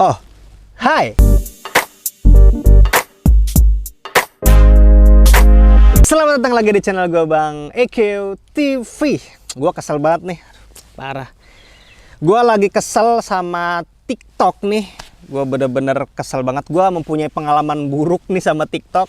Oh, hai. Selamat datang lagi di channel gue Bang EQ TV. Gue kesel banget nih, parah. Gue lagi kesel sama TikTok nih. Gue bener-bener kesel banget. Gue mempunyai pengalaman buruk nih sama TikTok.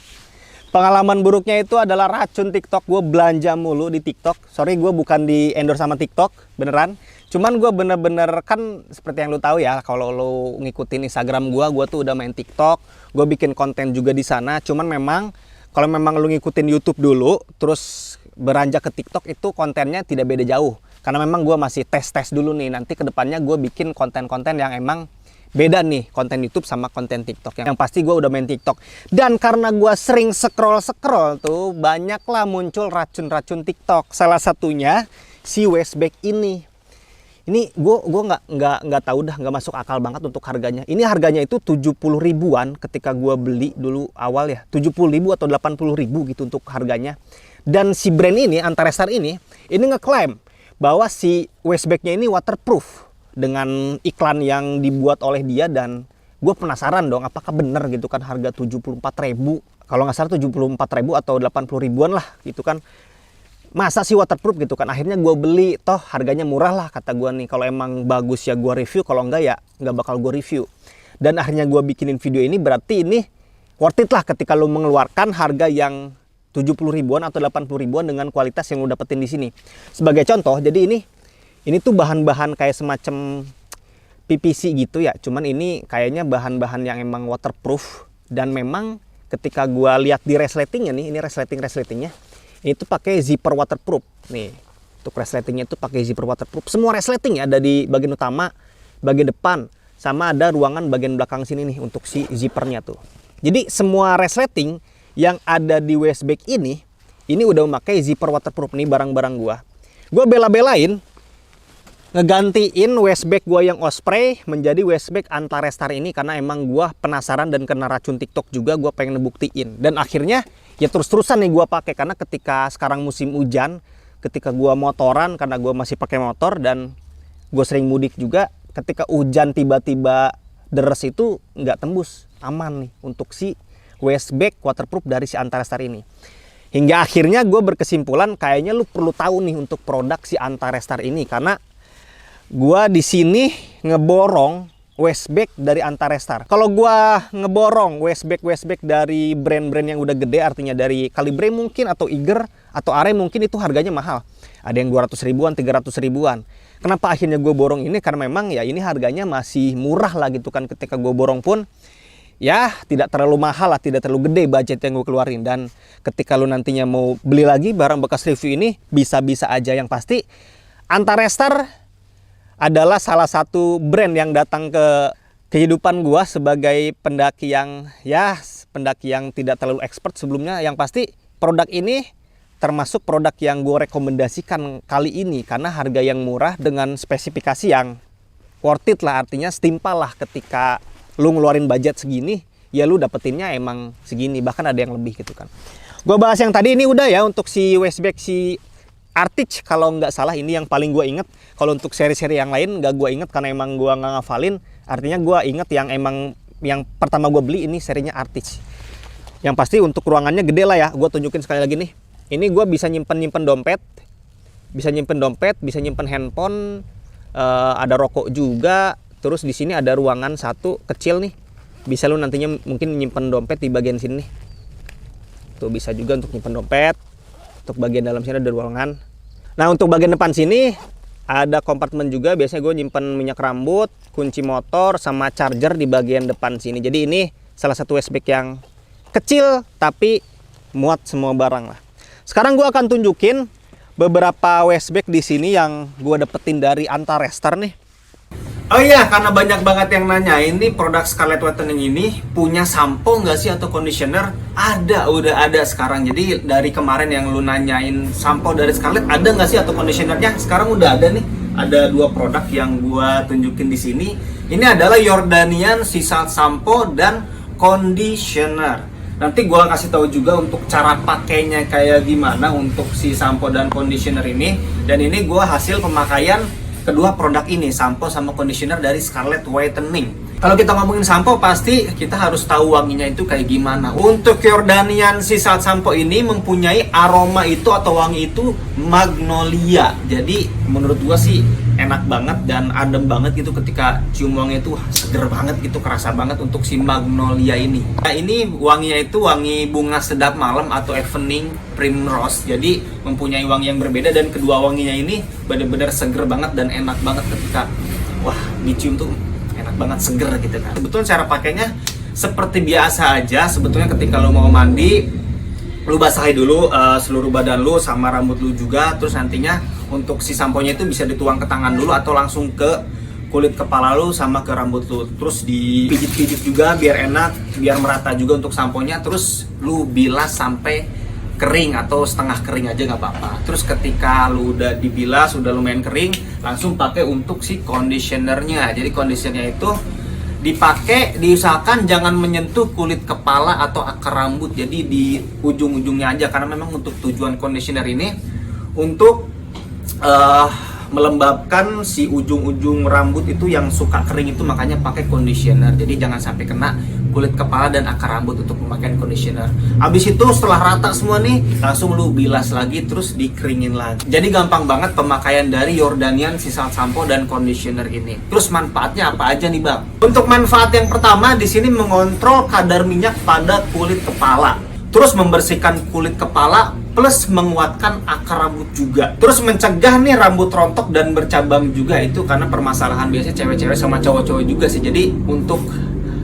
Pengalaman buruknya itu adalah racun TikTok. Gue belanja mulu di TikTok. Sorry, gue bukan di endorse sama TikTok, beneran. Cuman gue bener-bener kan seperti yang lu tahu ya, kalau lu ngikutin Instagram gue tuh udah main TikTok. Gue bikin konten juga di sana. Cuman memang kalau memang lu ngikutin YouTube dulu, terus beranjak ke TikTok itu kontennya tidak beda jauh. Karena memang gue masih tes-tes dulu nih. Nanti kedepannya gue bikin konten-konten yang emang beda nih, konten YouTube sama konten TikTok. Yang pasti gue udah main TikTok. Dan karena gue sering scroll-scroll tuh, banyaklah muncul racun-racun TikTok. Salah satunya si Westback ini. Ini gue nggak tahu dah, nggak masuk akal banget untuk harganya. Ini harganya itu 70 ribuan ketika gue beli dulu awal ya. 70 ribu atau 80 ribu gitu untuk harganya. Dan si brand ini, Antarestar ini ngeklaim bahwa si Westback-nya ini waterproof dengan iklan yang dibuat oleh dia. Dan gue penasaran dong apakah bener gitu kan harga 74 ribu. Kalau nggak salah 74 ribu atau 80 ribuan lah gitu kan. Masa sih waterproof gitu kan. Akhirnya gue beli, toh harganya murah lah kata gue nih. Kalau emang bagus ya gue review, kalau enggak ya nggak bakal gue review. Dan akhirnya gue bikinin video ini, berarti ini worth it lah ketika lo mengeluarkan harga yang 70 ribuan atau 80 ribuan dengan kualitas yang lo dapetin di sini. Sebagai contoh, jadi ini tuh bahan-bahan kayak semacam PVC gitu ya. Cuman ini kayaknya bahan-bahan yang emang waterproof. Dan memang ketika gue lihat di resletingnya nih, ini resletingnya. Itu pakai zipper waterproof nih, untuk resletingnya itu pakai zipper waterproof. Semua resleting ada di bagian utama, bagian depan, sama ada ruangan bagian belakang sini nih untuk si zippernya tuh. Jadi semua resleting yang ada di Westback ini udah memakai zipper waterproof nih barang-barang gua bela-belain ngegantiin Westback gua yang Osprey menjadi Westback Antarestar ini karena emang gua penasaran dan kena racun TikTok juga, gua pengen ngebuktiin. Dan akhirnya ya terus-terusan nih gua pakai karena ketika sekarang musim hujan, ketika gua motoran karena gua masih pakai motor dan gua sering mudik juga, ketika hujan tiba-tiba deres itu nggak tembus, aman nih untuk si Westback waterproof dari si Antarestar ini. Hingga akhirnya gua berkesimpulan kayaknya lu perlu tahu nih untuk produk si Antarestar ini karena gua di sini ngeborong Westback dari Antarestar. Kalau gua ngeborong Westback dari brand-brand yang udah gede, artinya dari Calibre mungkin atau Iger atau Are mungkin itu harganya mahal. Ada yang 200 ribuan, 300 ribuan. Kenapa akhirnya gue borong ini? Karena memang ya ini harganya masih murah lah gitu kan. Ketika gue borong pun ya tidak terlalu mahal lah, tidak terlalu gede budget yang gue keluarin. Dan ketika lu nantinya mau beli lagi barang bekas review ini, bisa-bisa aja. Yang pasti Antarestar adalah salah satu brand yang datang ke kehidupan gua sebagai pendaki yang tidak terlalu expert sebelumnya. Yang pasti produk ini termasuk produk yang gue rekomendasikan kali ini karena harga yang murah dengan spesifikasi yang worth it lah, artinya setimpal lah ketika lu ngeluarin budget segini ya lu dapetinnya emang segini, bahkan ada yang lebih gitu kan. Gue bahas yang tadi ini udah ya untuk si Westback si Arctic, kalau nggak salah ini yang paling gue inget. Kalau untuk seri-seri yang lain nggak gue inget karena emang gue nggak ngafalin. Artinya gue inget yang emang yang pertama gue beli ini serinya Arctic. Yang pasti untuk ruangannya gede lah ya. Gue tunjukin sekali lagi nih. Ini gue bisa nyimpen dompet, bisa nyimpen handphone, ada rokok juga. Terus di sini ada ruangan satu kecil nih. Bisa lu nantinya mungkin nyimpen dompet di bagian sini nih. Tuh bisa juga untuk nyimpen dompet. Untuk bagian dalam sini ada ruangan. Nah untuk bagian depan sini ada kompartemen juga. Biasanya gue nyimpen minyak rambut, kunci motor, sama charger di bagian depan sini. Jadi ini salah satu Westback yang kecil tapi muat semua barang lah. Sekarang gue akan tunjukin beberapa Westback di sini yang gue dapetin dari Antarestar nih. Oh iya, karena banyak banget yang nanya, ini produk Scarlett Whitening ini punya sampo nggak sih atau conditioner? Ada, udah ada sekarang. Jadi dari kemarin yang lu nanyain sampo dari Scarlett ada nggak sih atau conditionernya? Sekarang udah ada nih. Ada dua produk yang gua tunjukin di sini. Ini adalah Jordanian Sea Salt Sampo dan Conditioner. Nanti gua kasih tahu juga untuk cara pakainya kayak gimana untuk si sampo dan conditioner ini. Dan ini gua hasil pemakaian kedua produk ini, sampo sama conditioner dari Scarlett Whitening. Kalau kita ngomongin sampo, pasti kita harus tahu wanginya itu kayak gimana. Untuk Jordanian Sea Salt Sampo ini mempunyai aroma itu atau wangi itu magnolia. Jadi menurut gua sih enak banget dan adem banget gitu ketika cium wangi itu seger banget gitu, kerasa banget untuk si magnolia ini. Nah ini wanginya itu wangi bunga sedap malam atau evening primrose. Jadi mempunyai wangi yang berbeda dan kedua wanginya ini benar-benar seger banget dan enak banget ketika wah dicium tuh enak banget, seger gitu kan. Sebetulnya cara pakainya seperti biasa aja. Sebetulnya ketika lo mau mandi, lu basahi dulu seluruh badan lu sama rambut lu juga. Terus nantinya untuk si samponya itu bisa dituang ke tangan dulu atau langsung ke kulit kepala lu sama ke rambut lu. Terus dipijit-pijit juga biar enak, biar merata juga untuk samponya. Terus lu bilas sampai kering atau setengah kering aja nggak apa-apa. Terus ketika lu udah dibilas, udah lumayan kering, langsung pakai untuk si conditionernya. Jadi conditionernya itu dipakai, diusahakan jangan menyentuh kulit kepala atau akar rambut. Jadi di ujung-ujungnya aja, karena memang untuk tujuan conditioner ini untuk melembabkan si ujung-ujung rambut itu yang suka kering itu, makanya pakai conditioner. Jadi jangan sampai kena kulit kepala dan akar rambut untuk pemakaian conditioner. Habis itu setelah rata semua nih, langsung lu bilas lagi terus dikeringin lagi. Jadi gampang banget pemakaian dari Jordanian Sea Salt Sampo dan conditioner ini. Terus manfaatnya apa aja nih Bang? Untuk manfaat yang pertama di sini mengontrol kadar minyak pada kulit kepala. Terus membersihkan kulit kepala plus menguatkan akar rambut juga. Terus mencegah nih rambut rontok dan bercabang juga, itu karena permasalahan biasanya cewek-cewek sama cowok-cowok juga sih. Jadi untuk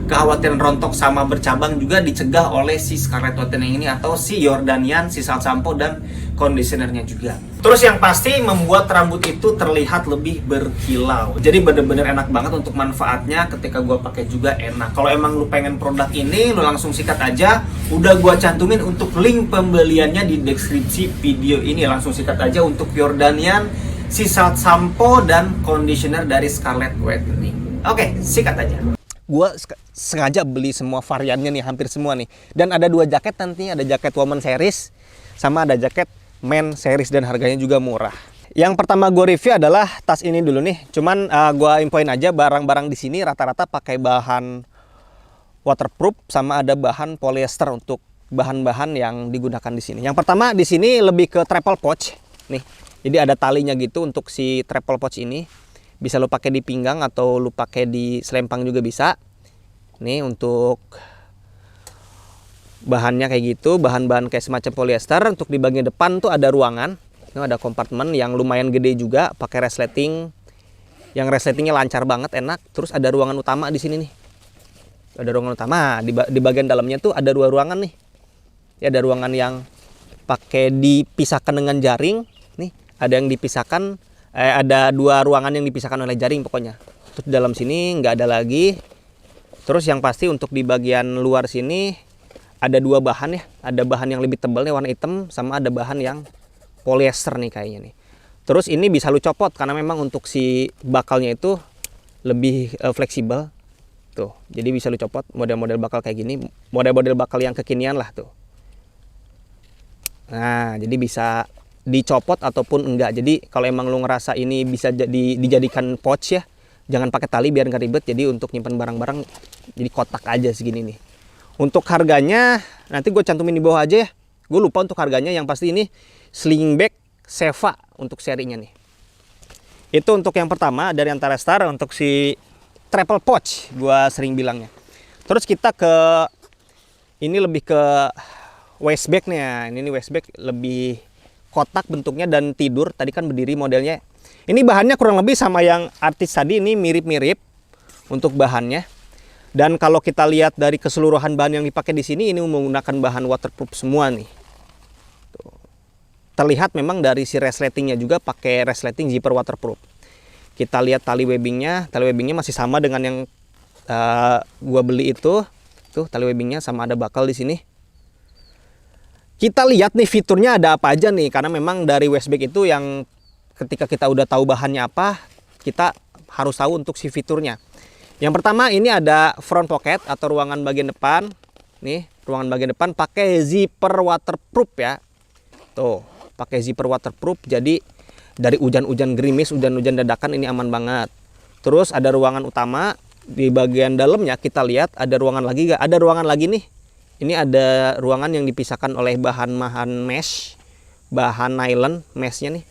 kekhawatiran rontok sama bercabang juga dicegah oleh si Scarlett Whitening ini atau si Jordanian Sea Salt Sampo dan conditionernya juga. Terus yang pasti membuat rambut itu terlihat lebih berkilau. Jadi bener-bener enak banget untuk manfaatnya. Ketika gua pakai juga enak. Kalau emang lu pengen produk ini, lu langsung sikat aja. Udah gua cantumin untuk link pembeliannya di deskripsi video ini. Langsung sikat aja untuk Jordanian Sea Salt Sampo dan conditioner dari Scarlett Whitening. Oke, sikat aja. Gue sengaja beli semua variannya nih, hampir semua nih. Dan ada 2 jaket nantinya, ada jaket woman series sama ada jaket men series, dan harganya juga murah. Yang pertama gue review adalah tas ini dulu nih. Cuman gue infoin aja, barang-barang di sini rata-rata pakai bahan waterproof sama ada bahan polyester untuk bahan-bahan yang digunakan di sini. Yang pertama di sini lebih ke travel pouch nih. Jadi ada talinya gitu untuk si travel pouch ini. Bisa lo pakai di pinggang atau lo pakai di selempang juga bisa. Nih untuk bahannya kayak gitu, bahan-bahan kayak semacam polyester. Untuk di bagian depan tuh ada ruangan. Ini ada kompartemen yang lumayan gede juga, pakai resleting. Yang resletingnya lancar banget, enak. Terus ada ruangan utama di sini nih. Ada ruangan utama. Di bagian dalamnya tuh ada 2 ruangan nih. Ya, ada ruangan yang pakai dipisahkan dengan jaring. Nih, ada yang dipisahkan. Ada 2 ruangan yang dipisahkan oleh jaring pokoknya. Terus di dalam sini nggak ada lagi. Terus yang pasti untuk di bagian luar sini ada 2 bahan ya. Ada bahan yang lebih tebal nih warna hitam, sama ada bahan yang polyester nih kayaknya nih. Terus ini bisa lu copot karena memang untuk si bakalnya itu lebih fleksibel. Tuh, jadi bisa lu copot model-model bakal kayak gini, model-model bakal yang kekinian lah tuh. Nah, jadi bisa dicopot ataupun enggak. Jadi kalau emang lu ngerasa ini bisa dijadikan pouch ya, jangan pakai tali biar nggak ribet. Jadi untuk nyimpan barang-barang jadi kotak aja segini nih. Untuk harganya nanti gue cantumin di bawah aja ya. Gue lupa untuk harganya. Yang pasti ini sling bag Seva untuk serinya nih. Itu untuk yang pertama dari Antara Star, untuk si travel pouch gue sering bilangnya. Terus kita ke ini lebih ke waist bag nih ya. Ini waist bag lebih kotak bentuknya dan tidur. Tadi kan berdiri modelnya. Ini bahannya kurang lebih sama yang artis tadi, ini mirip-mirip untuk bahannya. Dan kalau kita lihat dari keseluruhan bahan yang dipakai di sini, ini menggunakan bahan waterproof semua nih. Tuh. Terlihat memang dari si resletingnya juga pakai resleting zipper waterproof. Kita lihat tali webbingnya masih sama dengan yang gua beli itu. Tuh tali webbingnya sama, ada bakal di sini. Kita lihat nih fiturnya ada apa aja nih, karena memang dari waistbag itu yang ketika kita udah tahu bahannya apa, kita harus tahu untuk si fiturnya. Yang pertama ini ada front pocket atau ruangan bagian depan. Nih, ruangan bagian depan pakai zipper waterproof ya. Tuh, pakai zipper waterproof, jadi dari hujan-hujan gerimis, hujan-hujan dadakan ini aman banget. Terus ada ruangan utama. di bagian dalamnya kita lihat ada ruangan lagi gak? Ada ruangan lagi nih. Ini ada ruangan yang dipisahkan oleh bahan mesh, bahan nylon meshnya nih.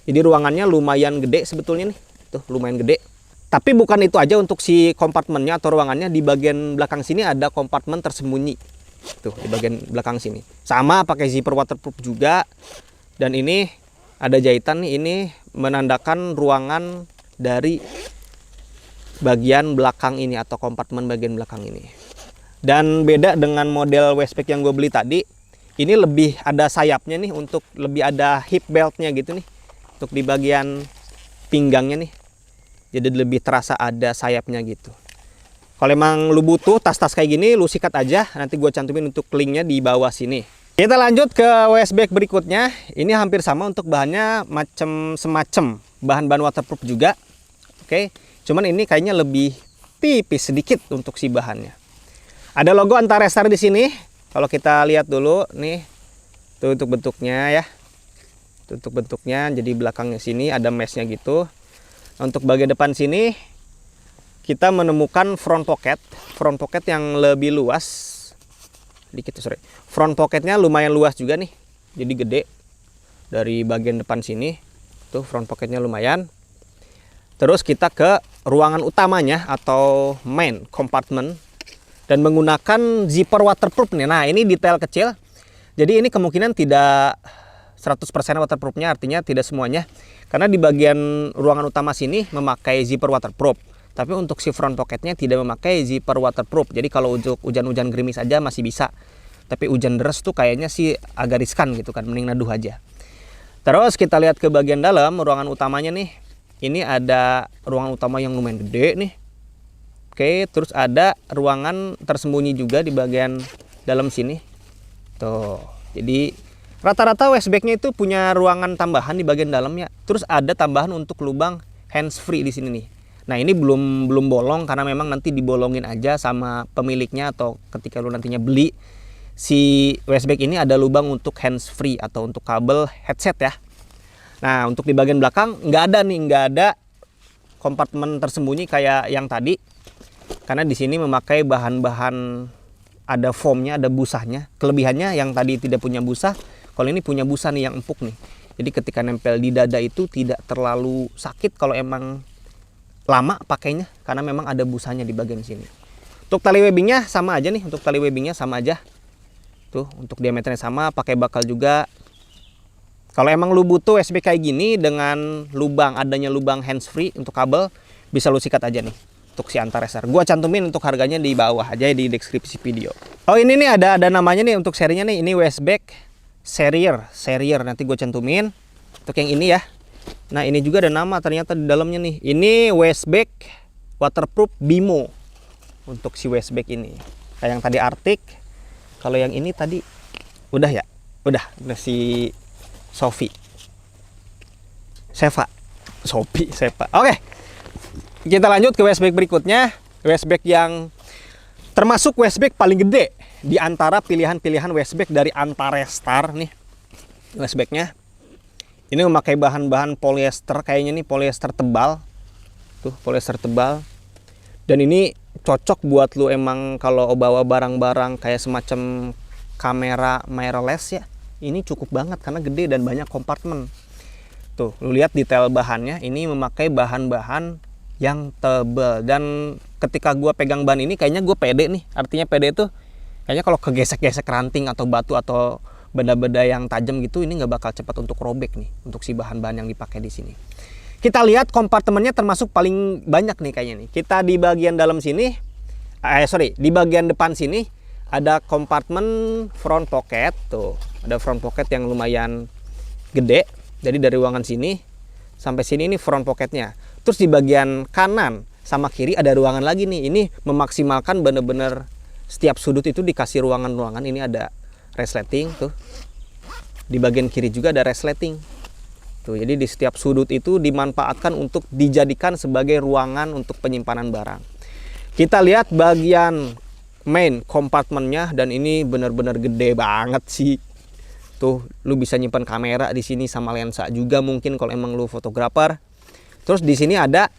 Jadi ruangannya lumayan gede sebetulnya nih. Tuh, lumayan gede. Tapi bukan itu aja untuk si kompartemennya atau ruangannya. Di bagian belakang sini ada kompartemen tersembunyi. Tuh, di bagian belakang sini. Sama pakai zipper waterproof juga. Dan ini ada jahitan nih. Ini menandakan ruangan dari bagian belakang ini atau kompartemen bagian belakang ini. Dan beda dengan model waistbag yang gue beli tadi. Ini lebih ada sayapnya nih, untuk lebih ada hip beltnya gitu nih. Untuk di bagian pinggangnya nih. Jadi lebih terasa ada sayapnya gitu. Kalau emang lu butuh tas-tas kayak gini, lu sikat aja. Nanti gue cantumin untuk linknya di bawah sini. Kita lanjut ke waistbag berikutnya. Ini hampir sama untuk bahannya, semacam bahan-bahan waterproof juga. Oke, cuman ini kayaknya lebih tipis sedikit untuk si bahannya. Ada logo Antarestar di sini. Kalau kita lihat dulu nih, tuh untuk bentuknya ya. Tuh untuk bentuknya. Jadi belakangnya sini ada meshnya gitu. Untuk bagian depan sini kita menemukan front pocket yang lebih luas dikit, sorry. Front pocketnya lumayan luas juga nih, jadi gede. Dari bagian depan sini tuh front pocketnya lumayan. Terus kita ke ruangan utamanya atau main compartment dan menggunakan zipper waterproof nih. Nah, ini detail kecil, jadi ini kemungkinan tidak 100% waterproofnya, artinya tidak semuanya. Karena di bagian ruangan utama sini memakai zipper waterproof. Tapi untuk si front pocketnya tidak memakai zipper waterproof. Jadi kalau untuk hujan-hujan gerimis aja masih bisa. Tapi hujan deras tuh kayaknya sih agak riskan gitu kan, mending naduh aja. Terus kita lihat ke bagian dalam ruangan utamanya nih. Ini ada ruangan utama yang lumayan gede nih. Oke, terus ada ruangan tersembunyi juga di bagian dalam sini. Tuh, jadi rata-rata waistbagnya itu punya ruangan tambahan di bagian dalamnya. Terus ada tambahan untuk lubang hands free di sini nih. Nah, ini belum bolong karena memang nanti dibolongin aja sama pemiliknya, atau ketika lu nantinya beli si waistbag ini ada lubang untuk hands free atau untuk kabel headset ya. Nah, untuk di bagian belakang nggak ada kompartemen tersembunyi kayak yang tadi. Karena di sini memakai bahan-bahan, ada foamnya, ada busanya. Kelebihannya yang tadi tidak punya busa, kalau ini punya busa nih yang empuk nih. Jadi ketika nempel di dada itu tidak terlalu sakit kalau emang lama pakainya, karena memang ada busanya di bagian sini. Untuk tali webbingnya sama aja nih, Tuh, untuk diameternya sama, pakai bakal juga. Kalau emang lu butuh USB kayak gini dengan adanya lubang hands free untuk kabel, bisa lu sikat aja nih untuk si Antarestar. Gua cantumin untuk harganya di bawah aja di deskripsi video. Oh, ini nih ada namanya nih untuk serinya nih. Ini waistbag Serrier, nanti gue cantumin untuk yang ini ya. Nah, ini juga ada nama ternyata di dalamnya nih. Ini waistbag waterproof Bimo untuk si waistbag ini. Kayak yang tadi Arctic. Kalau yang ini tadi udah ya, udah si Seva. Oke, kita lanjut ke waistbag berikutnya. Waistbag yang termasuk waistbag paling gede di antara pilihan-pilihan waistbag dari Antarestar nih. Waistbagnya ini memakai bahan-bahan polyester, kayaknya nih polyester tebal. Tuh, polyester tebal. Dan ini cocok buat lu emang kalau bawa barang-barang kayak semacam kamera mirrorless ya. Ini cukup banget karena gede dan banyak kompartemen. Tuh, lu lihat detail bahannya, ini memakai bahan-bahan yang tebal. Dan ketika gua pegang ban ini kayaknya gue pede nih. Artinya pede itu kayaknya kalau kegesek-gesek ranting atau batu atau benda-benda yang tajam gitu, ini nggak bakal cepat untuk robek nih untuk si bahan-bahan yang dipakai di sini. Kita lihat kompartemennya termasuk paling banyak nih kayaknya nih. Kita di bagian dalam sini, di bagian depan sini ada kompartemen front pocket. Tuh, ada front pocket yang lumayan gede. Jadi dari ruangan sini sampai sini ini front pocketnya. Terus di bagian kanan sama kiri ada ruangan lagi nih. Ini memaksimalkan bener-bener setiap sudut itu dikasih ruangan-ruangan. Ini ada resleting tuh. Di bagian kiri juga ada resleting. Tuh, jadi di setiap sudut itu dimanfaatkan untuk dijadikan sebagai ruangan untuk penyimpanan barang. Kita lihat bagian main kompartemennya, dan ini benar-benar gede banget sih. Tuh, lu bisa nyimpan kamera di sini sama lensa juga mungkin kalau emang lu fotografer. Terus di sini ada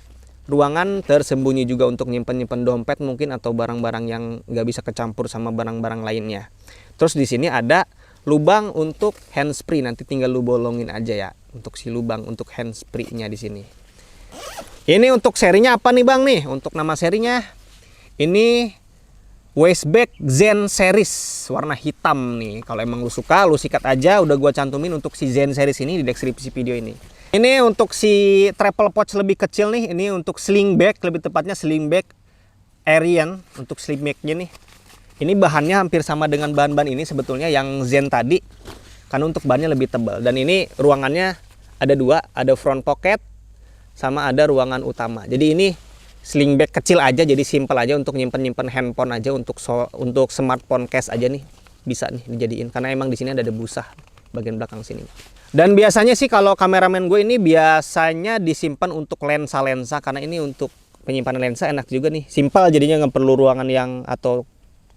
ruangan tersembunyi juga untuk nyimpen-nyimpen dompet mungkin atau barang-barang yang nggak bisa kecampur sama barang-barang lainnya. Terus di sini ada lubang untuk handsfree, nanti tinggal lu bolongin aja ya untuk si lubang untuk handsfree-nya di sini. Ini untuk serinya apa nih Bang nih? Untuk nama serinya ini Westback Zen Series warna hitam nih. Kalau emang lu suka, lu sikat aja. Udah gua cantumin untuk si Zen Series ini di deskripsi video ini. Ini untuk si travel pouch lebih kecil nih. Ini untuk sling bag, lebih tepatnya sling bag Arian untuk sling bag-nya nih. Ini bahannya hampir sama dengan bahan-bahan ini sebetulnya yang Zen tadi. Karena untuk bahannya lebih tebal. Dan ini ruangannya ada dua, ada front pocket sama ada ruangan utama. Jadi ini sling bag kecil aja, jadi simple aja untuk nyimpen-nyimpen handphone aja, untuk smartphone case aja nih. Bisa nih dijadiin karena emang di sini ada busa bagian belakang sini. Dan biasanya sih kalau kameramen gue ini biasanya disimpan untuk lensa-lensa, karena ini untuk penyimpanan lensa enak juga nih. Simple jadinya, nggak perlu ruangan yang atau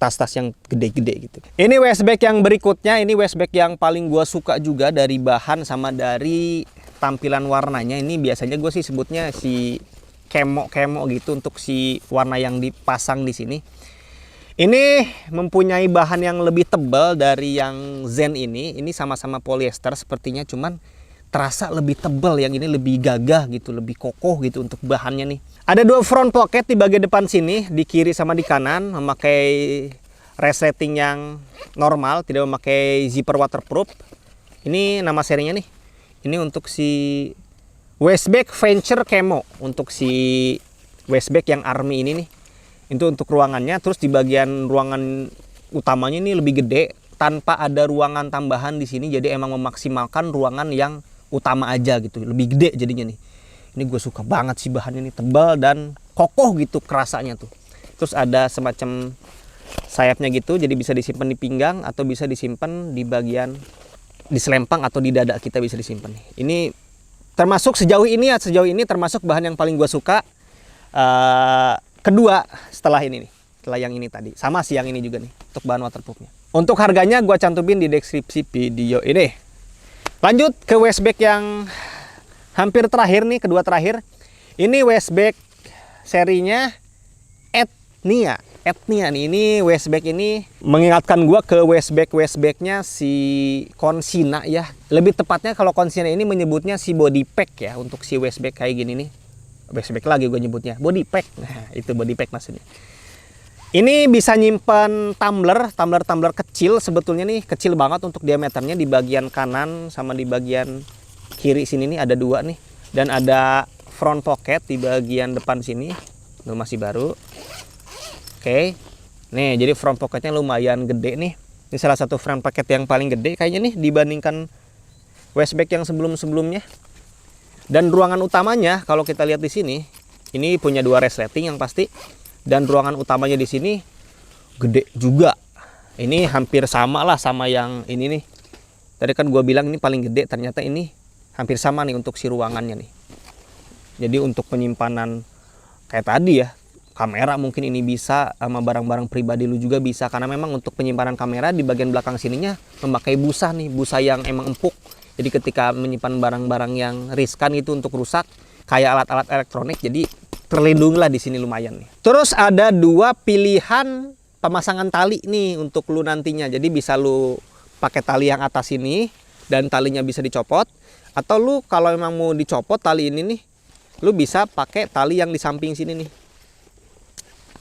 tas-tas yang gede-gede gitu. Ini westbag yang berikutnya, ini westbag yang paling gue suka juga dari bahan sama dari tampilan warnanya. Ini biasanya gue sih sebutnya si kemo-kemo gitu untuk si warna yang dipasang di sini. Ini mempunyai bahan yang lebih tebal dari yang Zen ini. Ini sama-sama polyester sepertinya, cuman terasa lebih tebal. Yang ini lebih gagah gitu, lebih kokoh gitu untuk bahannya nih. Ada dua front pocket di bagian depan sini, di kiri sama di kanan, memakai resleting yang normal, tidak memakai zipper waterproof. Ini nama serinya nih. Ini untuk si Westback Venture Camo, untuk si Westback yang Army ini nih. Itu untuk ruangannya. Terus di bagian ruangan utamanya ini lebih gede tanpa ada ruangan tambahan di sini, jadi emang memaksimalkan ruangan yang utama aja gitu, lebih gede jadinya nih. Ini gue suka banget sih bahannya ini, tebal dan kokoh gitu kerasanya tuh. Terus ada semacam sayapnya gitu, jadi bisa disimpan di pinggang atau bisa disimpan di bagian di selempang atau di dada kita bisa disimpan nih. Ini termasuk sejauh ini termasuk bahan yang paling gue suka. Kedua setelah ini nih, setelah yang ini tadi, sama sih yang ini juga nih untuk bahan waterproofnya. Untuk harganya gue cantumin di deskripsi video ini. Lanjut ke westbag yang hampir terakhir nih, kedua terakhir. Ini westbag serinya Etnia nih. Ini westbag ini mengingatkan gue ke westbagnya si Consina ya. Lebih tepatnya kalau Consina ini menyebutnya si body pack ya, untuk si westbag kayak gini nih. Westbag lagi gue nyebutnya, body pack. Nah, itu body pack maksudnya. Ini bisa nyimpan tumbler kecil sebetulnya nih, kecil banget untuk diameternya. Di bagian kanan sama di bagian kiri sini nih ada dua nih. Dan ada front pocket di bagian depan sini. Ini masih baru. Oke. Nih, jadi front pocketnya lumayan gede nih. Ini salah satu front pocket yang paling gede kayaknya nih dibandingkan westbag yang sebelum-sebelumnya. Dan ruangan utamanya kalau kita lihat di sini, ini punya dua resleting yang pasti. Dan ruangan utamanya di sini gede juga. Ini hampir sama lah sama yang ini nih. Tadi kan gue bilang ini paling gede, ternyata ini hampir sama nih untuk si ruangannya nih. Jadi untuk penyimpanan kayak tadi ya, kamera mungkin ini bisa, sama barang-barang pribadi lu juga bisa. Karena memang untuk penyimpanan kamera di bagian belakang sininya memakai busa nih, busa yang emang empuk. Jadi ketika menyimpan barang-barang yang riskan itu untuk rusak, kayak alat-alat elektronik, jadi terlindungilah di sini lumayan nih. Terus ada dua pilihan pemasangan tali nih untuk lu nantinya. Jadi bisa lu pakai tali yang atas ini dan talinya bisa dicopot, atau lu kalau emang mau dicopot tali ini nih, lu bisa pakai tali yang di samping sini nih.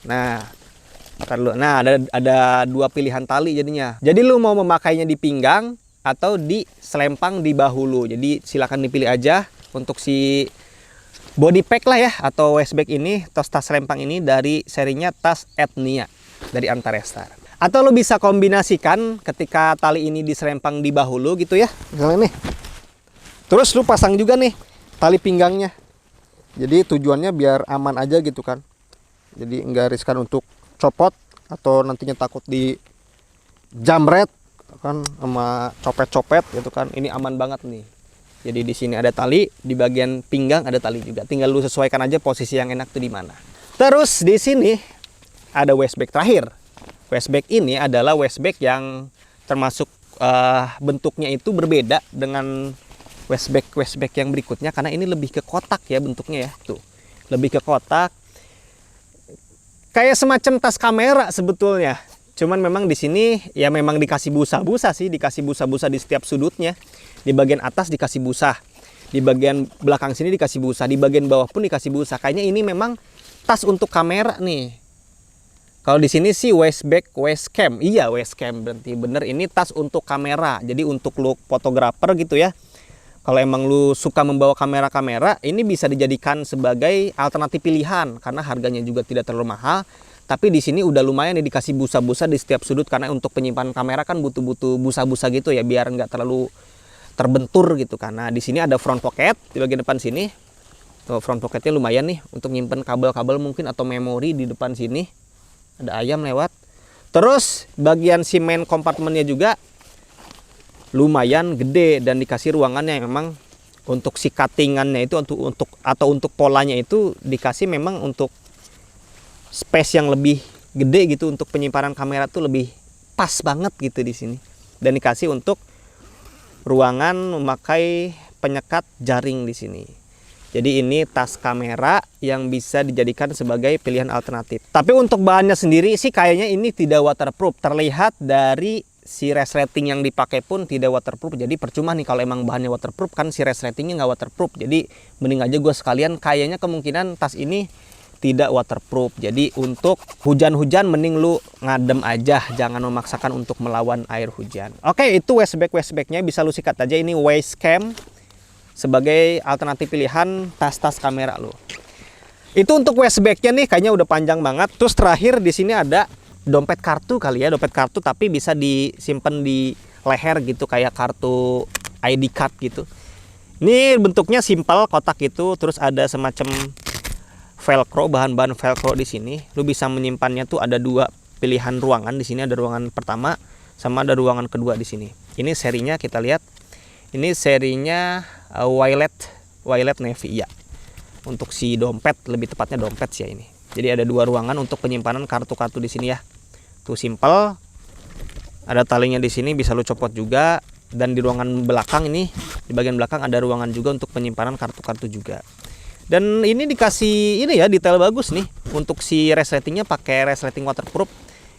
Nah, ada dua pilihan tali jadinya. Jadi lu mau memakainya di pinggang atau di selempang di bahu lu. Jadi silakan dipilih aja untuk si body pack lah ya, atau westbag ini, tas selempang ini dari serinya tas Etnia dari Antarestar. Atau lu bisa kombinasikan ketika tali ini di selempang di bahu lu gitu ya, misalnya nih. Terus lu pasang juga nih tali pinggangnya. Jadi tujuannya biar aman aja gitu kan. Jadi enggak riskan untuk copot atau nantinya takut di jamret kan sama copet-copet gitu kan. Ini aman banget nih. Jadi di sini ada tali, di bagian pinggang ada tali juga. Tinggal lu sesuaikan aja posisi yang enak tuh di mana. Terus di sini ada westbag terakhir. Westbag ini adalah westbag yang termasuk bentuknya itu berbeda dengan westbag yang berikutnya, karena ini lebih ke kotak ya bentuknya ya. Tuh. lebih ke kotak. Kayak semacam tas kamera sebetulnya. Cuman memang di sini ya memang dikasih busa-busa sih, dikasih busa-busa di setiap sudutnya. Di bagian atas dikasih busa, di bagian belakang sini dikasih busa, di bagian bawah pun dikasih busa. Kayaknya ini memang tas untuk kamera nih. Kalau di sini sih waist bag, waist cam. Iya, waist cam berarti bener, ini tas untuk kamera. Jadi untuk lu fotografer gitu ya. Kalau emang lu suka membawa kamera-kamera, ini bisa dijadikan sebagai alternatif pilihan karena harganya juga tidak terlalu mahal. Tapi di sini udah lumayan nih dikasih busa-busa di setiap sudut karena untuk penyimpanan kamera kan butuh busa-busa gitu ya biar nggak terlalu terbentur gitu. Karena di sini ada front pocket di bagian depan sini. Tuh, front pocketnya lumayan nih untuk nyimpen kabel-kabel mungkin atau memori di depan sini. Ada ayam lewat. Terus bagian si main kompartemennya juga lumayan gede dan dikasih ruangannya memang untuk si cuttingannya itu untuk polanya itu dikasih memang untuk space yang lebih gede gitu untuk penyimpanan kamera tuh lebih pas banget gitu di sini. Dan dikasih untuk ruangan memakai penyekat jaring di sini. Jadi ini tas kamera yang bisa dijadikan sebagai pilihan alternatif. Tapi untuk bahannya sendiri sih kayaknya ini tidak waterproof. Terlihat dari si resleting yang dipakai pun tidak waterproof. Jadi percuma nih kalau emang bahannya waterproof kan si resletingnya nggak waterproof. Jadi mending aja gue sekalian, kayaknya kemungkinan tas ini tidak waterproof. Jadi untuk hujan-hujan mending lu ngadem aja, jangan memaksakan untuk melawan air hujan. Oke, itu waist bagnya bisa lu sikat aja. Ini waist cam sebagai alternatif pilihan tas-tas kamera lu. Itu untuk waist bagnya nih kayaknya udah panjang banget. Terus terakhir di sini ada dompet kartu kali ya, dompet kartu tapi bisa disimpan di leher gitu kayak kartu ID card gitu. Ini bentuknya simpel, kotak gitu, terus ada semacam velcro, bahan-bahan velcro di sini. Lu bisa menyimpannya tuh ada dua pilihan ruangan di sini, ada ruangan pertama sama ada ruangan kedua di sini. Ini serinya kita lihat. Ini serinya Violet Navy ya. Untuk si dompet, lebih tepatnya dompet sih ya ini. Jadi ada dua ruangan untuk penyimpanan kartu-kartu di sini ya. Tuh simple. Ada talinya di sini bisa lu copot juga, dan di ruangan belakang ini, di bagian belakang ada ruangan juga untuk penyimpanan kartu-kartu juga. Dan ini dikasih ini ya detail bagus nih untuk si resletingnya, pakai resleting waterproof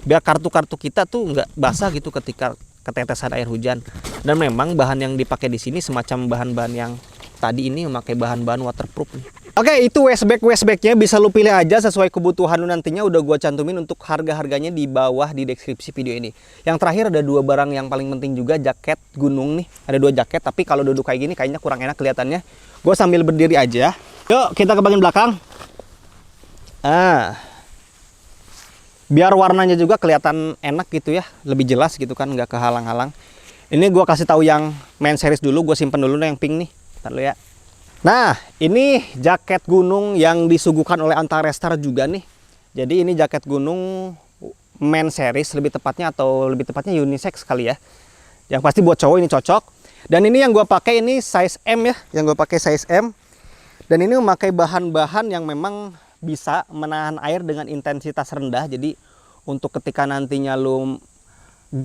biar kartu-kartu kita tuh nggak basah gitu ketika ketetesan air hujan. Dan memang bahan yang dipakai di sini semacam bahan-bahan yang tadi ini memakai bahan-bahan waterproof nih. Oke, itu waist bagnya bisa lu pilih aja sesuai kebutuhan lu nantinya. Udah gua cantumin untuk harga-harganya di bawah di deskripsi video ini. Yang terakhir ada dua barang yang paling penting juga, jaket gunung nih. Ada dua jaket, tapi kalau duduk kayak gini kayaknya kurang enak kelihatannya. Gua sambil berdiri aja. Yuk kita ke bagian belakang. Biar warnanya juga kelihatan enak gitu ya, lebih jelas gitu kan, nggak kehalang-halang. Ini gua kasih tahu yang main series dulu, gua simpen dulu nih yang pink nih. Ntar dulu ya. Nah, ini jaket gunung yang disuguhkan oleh Antarestar juga nih. Jadi ini jaket gunung main series lebih tepatnya, atau lebih tepatnya unisex kali ya. Yang pasti buat cowok ini cocok. Dan ini yang gua pakai ini size M ya, yang gua pakai size M. Dan ini memakai bahan-bahan yang memang bisa menahan air dengan intensitas rendah. Jadi untuk ketika nantinya lu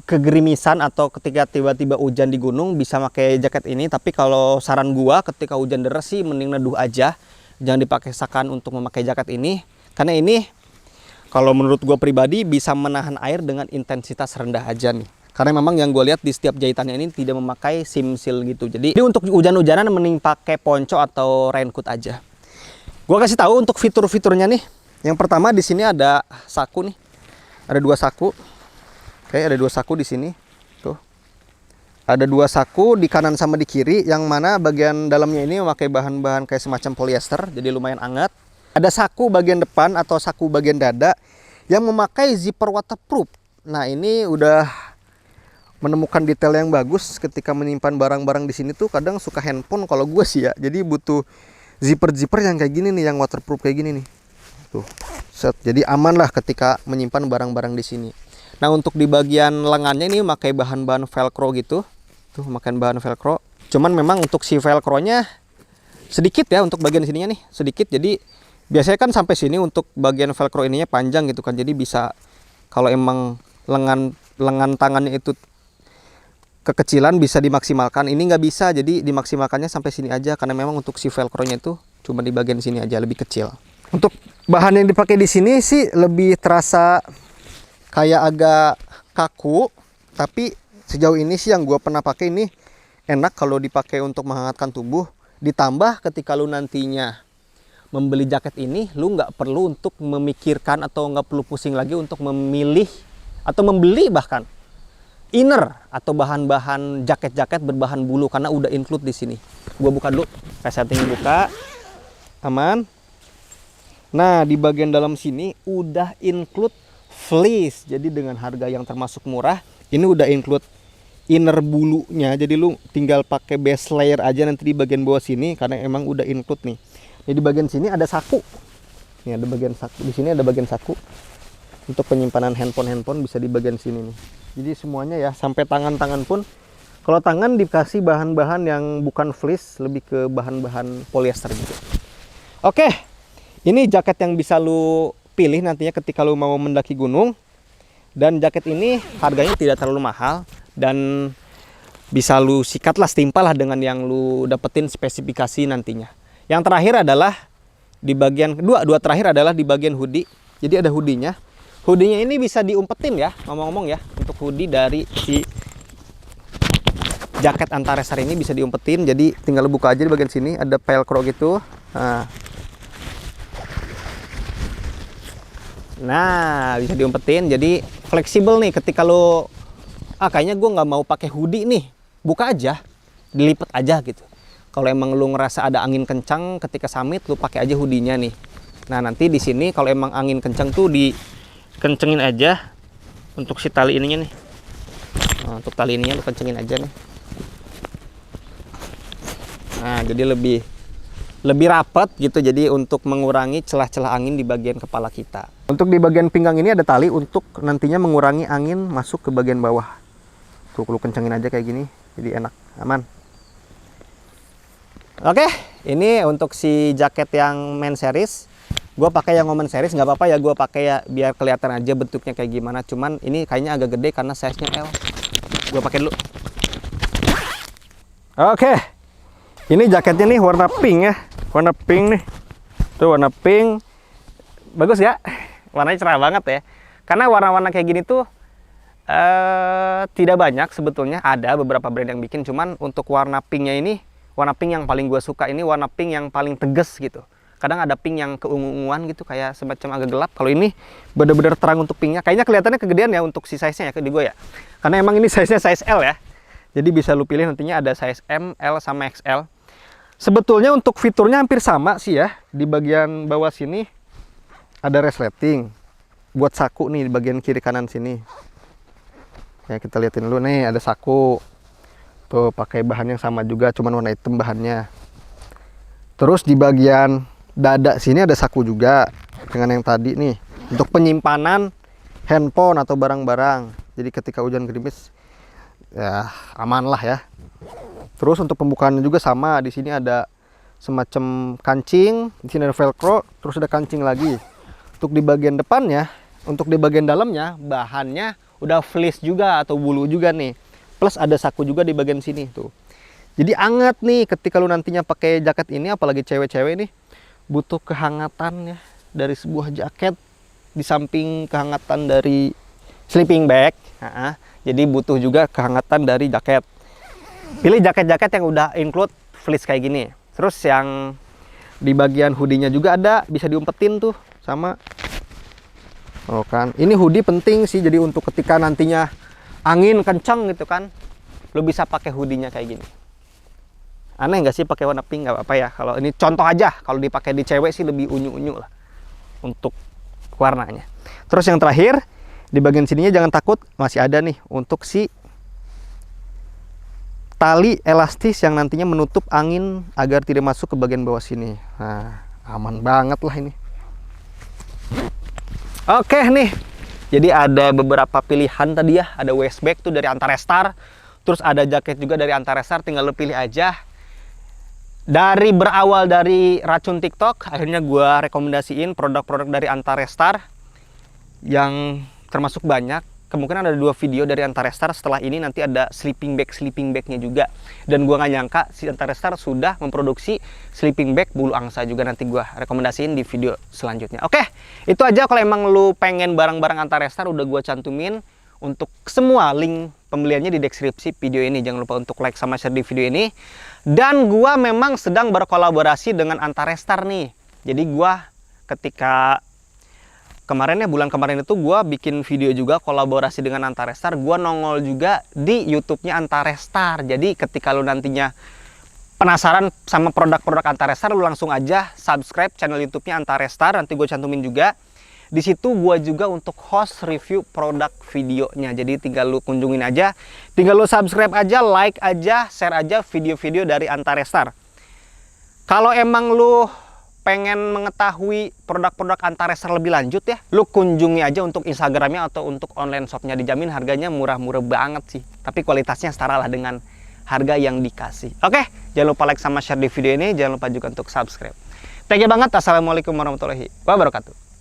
kegerimisan atau ketika tiba-tiba hujan di gunung bisa pakai jaket ini. Tapi kalau saran gua ketika hujan deras sih mending neduh aja, jangan dipaksakan untuk memakai jaket ini, karena ini kalau menurut gua pribadi bisa menahan air dengan intensitas rendah aja nih. Karena memang yang gue lihat di setiap jahitannya ini tidak memakai sim seal gitu. Jadi untuk hujan-hujanan mending pakai ponco atau raincoat aja. Gua kasih tahu untuk fitur-fiturnya nih. Yang pertama di sini ada saku nih. Ada dua saku. Oke, ada dua saku di sini. Tuh. Ada dua saku di kanan sama di kiri, yang mana bagian dalamnya ini memakai bahan-bahan kayak semacam polyester, jadi lumayan hangat. Ada saku bagian depan atau saku bagian dada yang memakai zipper waterproof. Nah, ini udah menemukan detail yang bagus ketika menyimpan barang-barang di sini tuh. Kadang suka handphone kalau gue sih ya. Jadi butuh zipper yang kayak gini nih, yang waterproof kayak gini nih. Tuh. Set. Jadi aman lah ketika menyimpan barang-barang di sini. Nah, untuk di bagian lengannya ini memakai bahan-bahan velcro gitu. Tuh, memakai bahan velcro. Cuman memang untuk si velcro-nya sedikit ya, untuk bagian sininya nih, sedikit. Jadi biasanya kan sampai sini, untuk bagian velcro ininya panjang gitu kan. Jadi bisa kalau emang lengan tangannya itu kekecilan bisa dimaksimalkan. Ini nggak bisa, jadi dimaksimalkannya sampai sini aja karena memang untuk si velcro-nya itu cuma di bagian sini aja, lebih kecil. Untuk bahan yang dipakai di sini sih lebih terasa kayak agak kaku, tapi sejauh ini sih yang gue pernah pakai ini enak kalau dipakai untuk menghangatkan tubuh. Ditambah ketika lu nantinya membeli jaket ini, lu nggak perlu untuk memikirkan atau nggak perlu pusing lagi untuk memilih atau membeli bahkan inner atau bahan-bahan jaket-jaket berbahan bulu karena udah include di sini. Gua buka dulu, kayak setting buka, aman. Nah di bagian dalam sini udah include fleece, jadi dengan harga yang termasuk murah, ini udah include inner bulunya. Jadi lu tinggal pakai base layer aja nanti di bagian bawah sini karena emang udah include nih. Jadi di bagian sini ada saku. Nih ada bagian saku. Di sini ada bagian saku. Untuk penyimpanan handphone bisa di bagian sini nih. Jadi semuanya ya, sampai tangan-tangan pun. Kalau tangan dikasih bahan-bahan yang bukan fleece, lebih ke bahan-bahan polyester gitu. Oke. Ini jaket yang bisa lu pilih nantinya ketika lu mau mendaki gunung. Dan jaket ini harganya tidak terlalu mahal dan bisa lu sikat lah, setimpal lah dengan yang lu dapetin spesifikasi nantinya. Yang terakhir adalah di bagian dua terakhir adalah di bagian hoodie. Jadi ada hoodie-nya. Hoodie-nya ini bisa diumpetin ya, ngomong-ngomong ya. Untuk hoodie dari si jaket Antarestar ini bisa diumpetin. Jadi tinggal buka aja di bagian sini ada velcro gitu. Nah, bisa diumpetin. Jadi fleksibel nih ketika lo kayaknya gue nggak mau pakai hoodie nih. Buka aja, dilipat aja gitu. Kalau emang lu ngerasa ada angin kencang ketika summit, lu pakai aja hoodie-nya nih. Nah, nanti di sini kalau emang angin kencang tuh dikencengin aja untuk si tali ininya nih. Nah, untuk tali ininya lu kencengin aja nih. Nah, jadi lebih rapat gitu. Jadi untuk mengurangi celah-celah angin di bagian kepala kita. Untuk di bagian pinggang ini ada tali untuk nantinya mengurangi angin masuk ke bagian bawah. Tuh lu kencengin aja kayak gini. Jadi enak, aman. Oke, ini untuk si jaket yang men series. Gue pakai yang woman series, nggak apa-apa ya gue pakai ya biar kelihatan aja bentuknya kayak gimana. Cuman ini kayaknya agak gede karena size-nya L. Gue pakai dulu. Oke, ini jaketnya nih warna pink ya, warna pink nih. Tuh warna pink, bagus ya. Warnanya cerah banget ya. Karena warna-warna kayak gini tuh tidak banyak sebetulnya. Ada beberapa brand yang bikin, cuman untuk warna pinknya ini. Warna pink yang paling gue suka ini warna pink yang paling tegas gitu. Kadang ada pink yang keungu-unguan gitu, kayak semacam agak gelap. Kalau ini bener-bener terang untuk pinknya. Kayaknya kelihatannya kegedean ya untuk si size-nya ya di gue ya. Karena emang ini size-nya size L ya. Jadi bisa lu pilih nantinya ada size M, L, sama XL. Sebetulnya untuk fiturnya hampir sama sih ya. Di bagian bawah sini ada resleting. Buat saku nih di bagian kiri kanan sini. Ya kita liatin dulu nih, ada saku. Tuh pakai bahan yang sama juga, cuman warna hitam bahannya. Terus di bagian dada sini ada saku juga dengan yang tadi nih untuk penyimpanan handphone atau barang-barang. Jadi ketika hujan gerimis ya aman lah ya. Terus untuk pembukaannya juga sama, di sini ada semacam kancing, di sini ada velcro, terus ada kancing lagi. Untuk di bagian depannya, untuk di bagian dalamnya bahannya udah fleece juga atau bulu juga nih. Plus ada saku juga di bagian sini tuh. Jadi anget nih ketika lu nantinya pakai jaket ini, apalagi cewek-cewek nih butuh kehangatan ya dari sebuah jaket di samping kehangatan dari sleeping bag. Jadi butuh juga kehangatan dari jaket. Pilih jaket-jaket yang udah include fleece kayak gini. Terus yang di bagian hoodie-nya juga ada, bisa diumpetin tuh sama. Oh kan, ini hoodie penting sih, jadi untuk ketika nantinya angin kencang gitu kan, lo bisa pakai hoodie-nya kayak gini. Aneh nggak sih pakai warna pink? Nggak apa-apa ya. Kalau ini contoh aja, kalau dipakai di cewek sih lebih unyu-unyu lah untuk warnanya. Terus yang terakhir di bagian sininya jangan takut, masih ada nih untuk si tali elastis yang nantinya menutup angin agar tidak masuk ke bagian bawah sini. Nah, aman banget lah ini. Oke nih. Jadi ada beberapa pilihan tadi ya, ada waist bag tuh dari Antarestar, terus ada jaket juga dari Antarestar, tinggal lo pilih aja. Dari berawal dari racun TikTok, akhirnya gue rekomendasiin produk-produk dari Antarestar yang termasuk banyak. kemungkinan ada 2 video dari Antarestar. Setelah ini nanti ada sleeping bagnya juga. Dan gua nggak nyangka si Antarestar sudah memproduksi sleeping bag bulu angsa juga, nanti gua rekomendasiin di video selanjutnya. Oke, itu aja. Kalau emang lu pengen barang-barang Antarestar, udah gua cantumin untuk semua link pembeliannya di deskripsi video ini. Jangan lupa untuk like sama share di video ini. Dan gua memang sedang berkolaborasi dengan Antarestar nih. Jadi gua ketika kemarin ya, bulan kemarin itu gue bikin video juga kolaborasi dengan Antarestar. Gue nongol juga di YouTube-nya Antarestar. Jadi ketika lu nantinya penasaran sama produk-produk Antarestar, lu langsung aja subscribe channel YouTube-nya Antarestar. Nanti gue cantumin juga. Di situ gue juga untuk host review produk videonya. Jadi tinggal lu kunjungin aja. Tinggal lu subscribe aja, like aja, share aja video-video dari Antarestar. Kalau emang lu pengen mengetahui produk-produk Antarestar lebih lanjut ya, lu kunjungi aja untuk Instagramnya atau untuk online shopnya. Dijamin harganya murah-murah banget sih, tapi kualitasnya setara lah dengan harga yang dikasih. Oke, jangan lupa like sama share di video ini, jangan lupa juga untuk subscribe. Thank you banget. Assalamualaikum warahmatullahi wabarakatuh.